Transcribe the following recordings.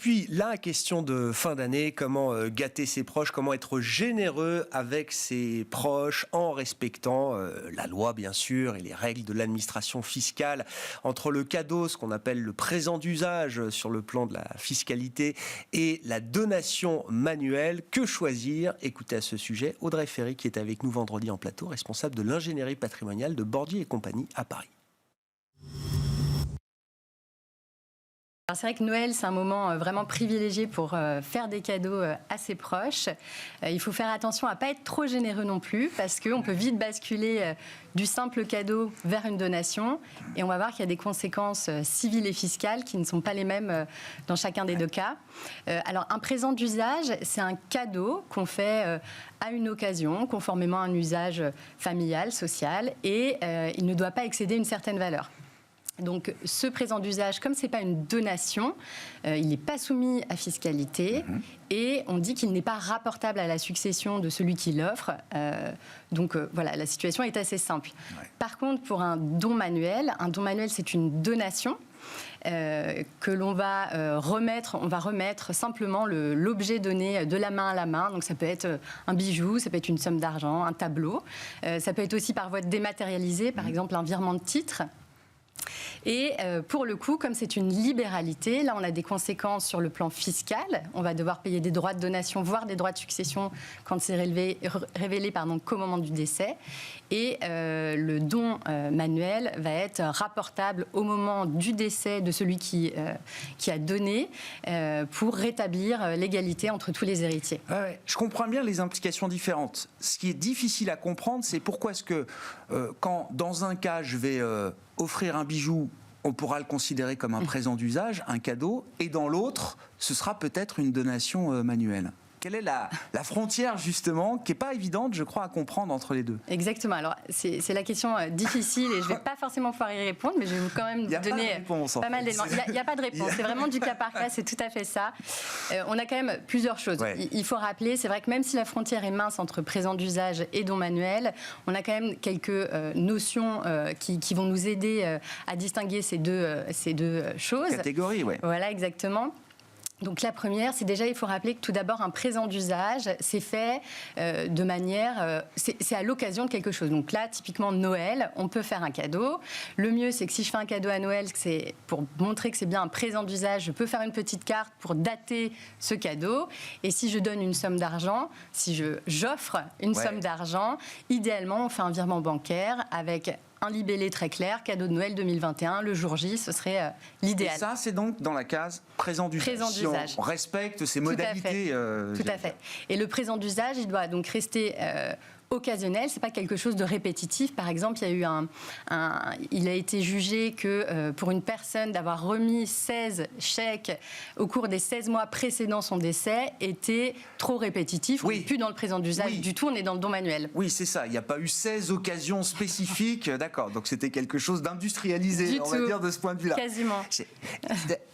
puis, la question de fin d'année, comment gâter ses proches, comment être généreux avec ses proches en respectant la loi, bien sûr, et les règles de l'administration fiscale. Entre le cadeau, ce qu'on appelle le présent d'usage sur le plan de la fiscalité, et la donation manuelle, que choisir? Écoutez à ce sujet Audrey Ferry, qui est avec nous vendredi en plateau, responsable de l'ingénierie patrimoniale de Bordier et compagnie à Paris. Alors c'est vrai que Noël, c'est un moment vraiment privilégié pour faire des cadeaux à ses proches. Il faut faire attention à ne pas être trop généreux non plus, parce qu'on peut vite basculer du simple cadeau vers une donation. Et on va voir qu'il y a des conséquences civiles et fiscales qui ne sont pas les mêmes dans chacun des deux cas. Alors un présent d'usage, c'est un cadeau qu'on fait à une occasion, conformément à un usage familial, social, et il ne doit pas excéder une certaine valeur. Donc ce présent d'usage, comme ce n'est pas une donation, il n'est pas soumis à fiscalité et on dit qu'il n'est pas rapportable à la succession de celui qui l'offre. Donc voilà, la situation est assez simple. Ouais. Par contre, pour un don manuel c'est une donation que l'on va remettre. On va remettre simplement l'objet donné de la main à la main. Donc ça peut être un bijou, ça peut être une somme d'argent, un tableau. Ça peut être aussi par voie dématérialisée, par exemple un virement de titre. Et pour le coup, comme c'est une libéralité, là on a des conséquences sur le plan fiscal. On va devoir payer des droits de donation, voire des droits de succession quand c'est révélé qu'au moment du décès. Et le don manuel va être rapportable au moment du décès de celui qui a donné pour rétablir l'égalité entre tous les héritiers. Ouais, je comprends bien les implications différentes. Ce qui est difficile à comprendre, c'est pourquoi est-ce que quand dans un cas je vais offrir un bijou, on pourra le considérer comme un présent d'usage, un cadeau, et dans l'autre, ce sera peut-être une donation manuelle. Quelle est la frontière, justement, qui n'est pas évidente, je crois, à comprendre entre les deux? Exactement. Alors, c'est la question difficile et je ne vais pas forcément pouvoir y répondre, mais je vais vous quand même donner pas mal d'éléments. Il n'y a pas de réponse. C'est vraiment du cas par cas, c'est tout à fait ça. On a quand même plusieurs choses. Ouais. Il faut rappeler, c'est vrai que même si la frontière est mince entre présent d'usage et don manuel, on a quand même quelques notions qui vont nous aider à distinguer ces deux choses. Catégories, oui. Voilà, exactement. Donc la première, c'est déjà, il faut rappeler que tout d'abord, un présent d'usage, c'est fait de manière... c'est à l'occasion de quelque chose. Donc là, typiquement, Noël, on peut faire un cadeau. Le mieux, c'est que si je fais un cadeau à Noël, c'est pour montrer que c'est bien un présent d'usage, je peux faire une petite carte pour dater ce cadeau. Et si je donne une somme d'argent, si j'offre une somme d'argent, idéalement, on fait un virement bancaire avec un libellé très clair, cadeau de Noël 2021, le jour J, ce serait l'idéal. Et ça, c'est donc dans la case présent d'usage. Si on respecte ces modalités. Tout à fait. Et le présent d'usage, il doit donc rester occasionnel, c'est pas quelque chose de répétitif. Par exemple, il a été jugé que pour une personne d'avoir remis 16 chèques au cours des 16 mois précédant son décès était trop répétitif. Oui. On n'est plus dans le présent d'usage du tout, on est dans le don manuel. Oui, c'est ça. Il n'y a pas eu 16 occasions spécifiques. D'accord. Donc c'était quelque chose d'industrialisé, on va dire, de ce point de vue-là. Quasiment.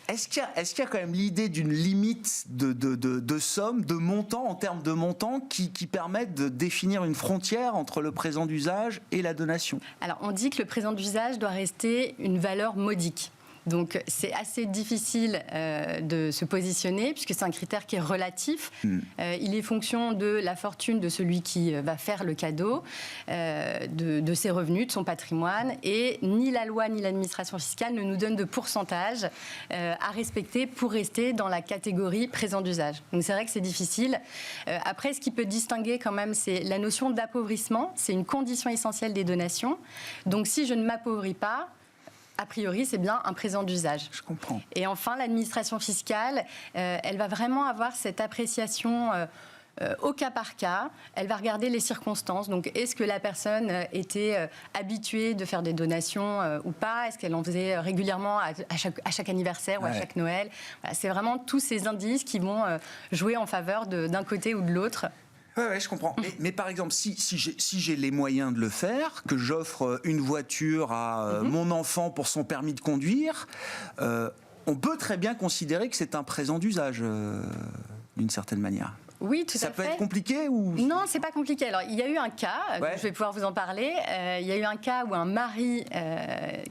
Est-ce qu'il y a quand même l'idée d'une limite de somme, de montant, en termes de montant, qui permettent de définir une frontière entre le présent d'usage et la donation? Alors, on dit que le présent d'usage doit rester une valeur modique. Donc, c'est assez difficile de se positionner, puisque c'est un critère qui est relatif. Il est fonction de la fortune de celui qui va faire le cadeau, de ses revenus, de son patrimoine, et ni la loi ni l'administration fiscale ne nous donnent de pourcentage à respecter pour rester dans la catégorie présent d'usage. Donc, c'est vrai que c'est difficile. Après, ce qui peut distinguer quand même, c'est la notion d'appauvrissement. C'est une condition essentielle des donations. Donc, si je ne m'appauvris pas, a priori, c'est bien un présent d'usage. Je comprends. Et enfin, l'administration fiscale, elle va vraiment avoir cette appréciation au cas par cas. Elle va regarder les circonstances. Donc, est-ce que la personne était habituée de faire des donations ou pas? Est-ce qu'elle en faisait régulièrement à chaque anniversaire ou à chaque Noël? Voilà, c'est vraiment tous ces indices qui vont jouer en faveur d'un côté ou de l'autre. Oui, je comprends. Mais par exemple, si j'ai les moyens de le faire, que j'offre une voiture à mon enfant pour son permis de conduire, on peut très bien considérer que c'est un présent d'usage, d'une certaine manière. Oui, tout à fait. Ça peut être compliqué ou... Non, c'est pas compliqué. Alors, il y a eu un cas, je vais pouvoir vous en parler. Il y a eu un cas où un mari,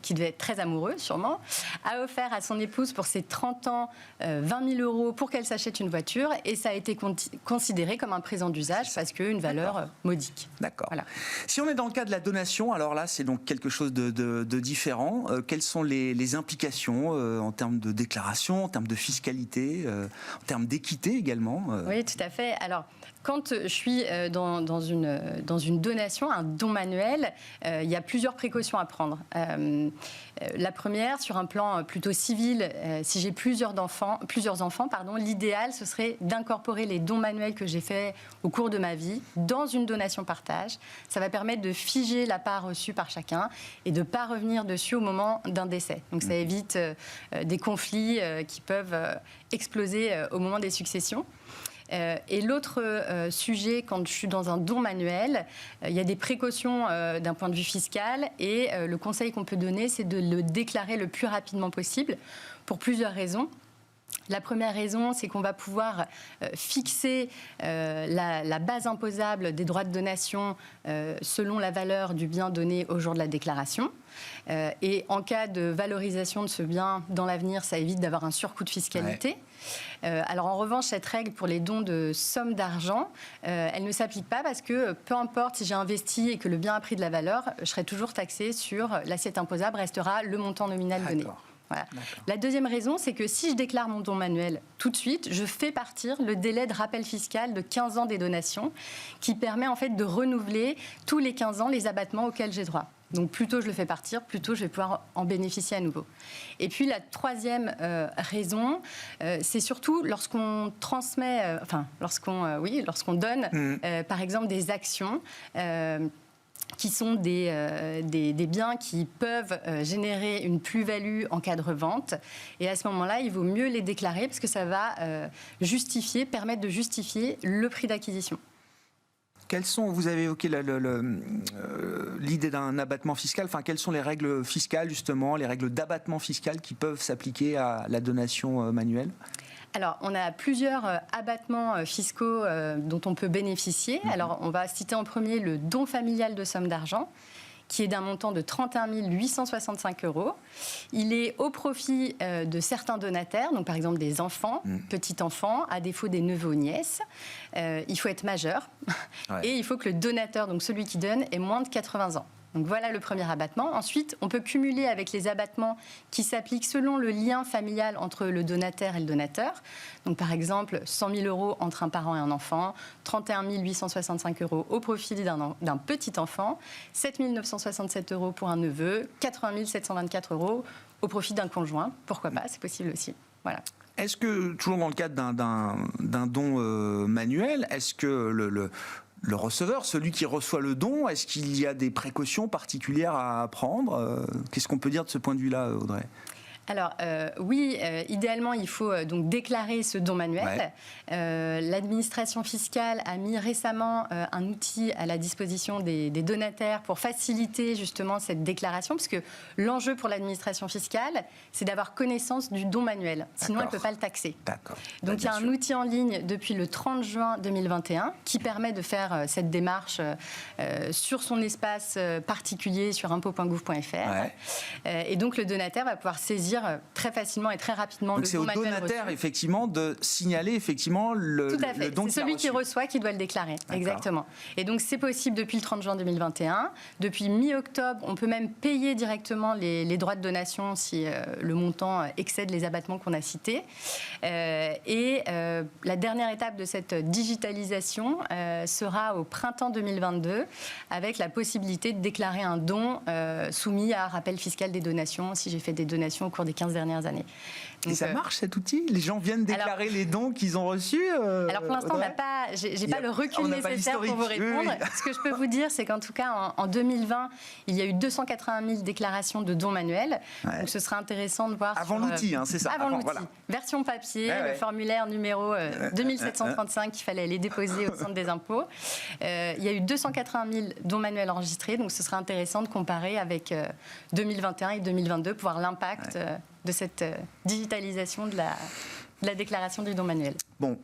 qui devait être très amoureux, sûrement, a offert à son épouse pour ses 30 ans 20 000 euros pour qu'elle s'achète une voiture, et ça a été considéré comme un présent d'usage parce qu'une valeur modique. D'accord. Voilà. Si on est dans le cas de la donation, alors là, c'est donc quelque chose de différent. Quelles sont les implications en termes de déclaration, en termes de fiscalité, en termes d'équité également Oui, tout à fait. Alors, quand je suis dans une donation, un don manuel, il y a plusieurs précautions à prendre. La première, sur un plan plutôt civil, si j'ai plusieurs enfants, l'idéal, ce serait d'incorporer les dons manuels que j'ai faits au cours de ma vie dans une donation partage. Ça va permettre de figer la part reçue par chacun et de ne pas revenir dessus au moment d'un décès. Donc ça évite des conflits qui peuvent exploser au moment des successions. Et l'autre sujet, quand je suis dans un don manuel, il y a des précautions d'un point de vue fiscal, et le conseil qu'on peut donner, c'est de le déclarer le plus rapidement possible pour plusieurs raisons. La première raison, c'est qu'on va pouvoir fixer la base imposable des droits de donation selon la valeur du bien donné au jour de la déclaration. Et en cas de valorisation de ce bien dans l'avenir, ça évite d'avoir un surcoût de fiscalité. Ouais. Alors en revanche, cette règle pour les dons de sommes d'argent, elle ne s'applique pas parce que peu importe si j'ai investi et que le bien a pris de la valeur, je serai toujours taxée sur l'assiette imposable, restera le montant nominal donné. Voilà. La deuxième raison, c'est que si je déclare mon don manuel tout de suite, je fais partir le délai de rappel fiscal de 15 ans des donations, qui permet en fait de renouveler tous les 15 ans les abattements auxquels j'ai droit. Donc plus tôt je le fais partir, plus tôt je vais pouvoir en bénéficier à nouveau. Et puis la troisième raison, c'est surtout lorsqu'on transmet, lorsqu'on donne, par exemple, des actions. Qui sont des biens qui peuvent générer une plus-value en cas de revente. Et à ce moment-là, il vaut mieux les déclarer parce que ça va permettre de justifier le prix d'acquisition. Vous avez évoqué l'idée d'un abattement fiscal, enfin, quelles sont les règles fiscales, justement, les règles d'abattement fiscal qui peuvent s'appliquer à la donation manuelle ? Alors, on a plusieurs abattements fiscaux dont on peut bénéficier. Alors, on va citer en premier le don familial de somme d'argent, qui est d'un montant de 31 865 €. Il est au profit de certains donataires, donc par exemple des enfants, petits-enfants, à défaut des neveux ou nièces. Il faut être majeur, et il faut que le donateur, donc celui qui donne, ait moins de 80 ans. Donc voilà le premier abattement. Ensuite, on peut cumuler avec les abattements qui s'appliquent selon le lien familial entre le donataire et le donateur. Donc par exemple, 100 000 € entre un parent et un enfant, 31 865 € au profit d'un petit enfant, 7 967 € pour un neveu, 80 724 € au profit d'un conjoint. Pourquoi pas, c'est possible aussi. Voilà. Est-ce que, toujours dans le cadre d'un don manuel, est-ce que le receveur, celui qui reçoit le don, est-ce qu'il y a des précautions particulières à prendre ? Qu'est-ce qu'on peut dire de ce point de vue-là, Audrey ? Alors oui, idéalement, il faut donc déclarer ce don manuel. Ouais. L'administration fiscale a mis récemment un outil à la disposition des donataires pour faciliter justement cette déclaration, parce que l'enjeu pour l'administration fiscale, c'est d'avoir connaissance du don manuel. Sinon, elle ne peut pas le taxer. D'accord. Donc il y a un outil en ligne depuis le 30 juin 2021 qui permet de faire cette démarche sur son espace particulier sur impôt.gouv.fr. Ouais. Et donc le donataire va pouvoir saisir très facilement et très rapidement donc le don manuel reçu. C'est au donataire, effectivement, de signaler effectivement le don qu'il a reçu. Tout à fait, c'est celui qui reçoit qui doit le déclarer. D'accord. Exactement. Et donc c'est possible depuis le 30 juin 2021. Depuis mi-octobre, on peut même payer directement les droits de donation si le montant excède les abattements qu'on a cités. Et la dernière étape de cette digitalisation sera au printemps 2022, avec la possibilité de déclarer un don soumis à rappel fiscal des donations si j'ai fait des donations au cours des 15 dernières années. Donc, et ça marche cet outil ? Les gens viennent déclarer les dons qu'ils ont reçus Alors pour l'instant, j'ai pas le recul nécessaire pour vous répondre. Oui. Ce que je peux vous dire, c'est qu'en tout cas, en 2020, il y a eu 281 000 déclarations de dons manuels. Ouais. Donc ce sera intéressant de voir. Avant l'outil, c'est ça. Avant l'outil. Voilà. Version papier, le formulaire numéro 2735 qu'il fallait aller déposer au centre des impôts. Il y a eu 280 000 dons manuels enregistrés. Donc ce sera intéressant de comparer avec 2021 et 2022 pour voir l'impact de cette digitalisation de la déclaration du don manuel. Bon,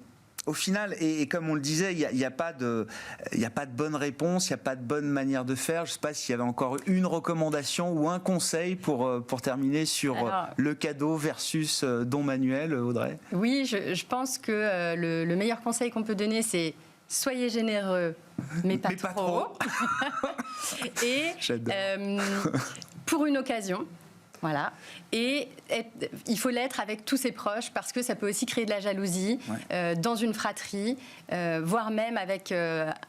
au final, et comme on le disait, il n'y a pas de bonne réponse, il n'y a pas de bonne manière de faire. Je ne sais pas s'il y avait encore une recommandation ou un conseil pour terminer sur le cadeau versus don manuel, Audrey. Oui, je pense que le meilleur conseil qu'on peut donner, c'est soyez généreux, mais pas trop. Et pour une occasion. Voilà. Et il faut l'être avec tous ses proches parce que ça peut aussi créer de la jalousie dans une fratrie, voire même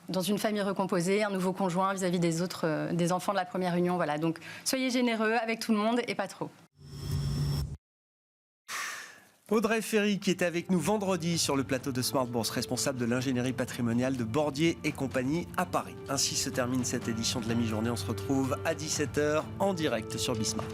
dans une famille recomposée, un nouveau conjoint vis-à-vis des autres, des enfants de la première union. Voilà. Donc soyez généreux avec tout le monde et pas trop. Audrey Ferry qui était avec nous vendredi sur le plateau de Smart Bourse, responsable de l'ingénierie patrimoniale de Bordier et compagnie à Paris. Ainsi se termine cette édition de la mi-journée. On se retrouve à 17h en direct sur Bismart.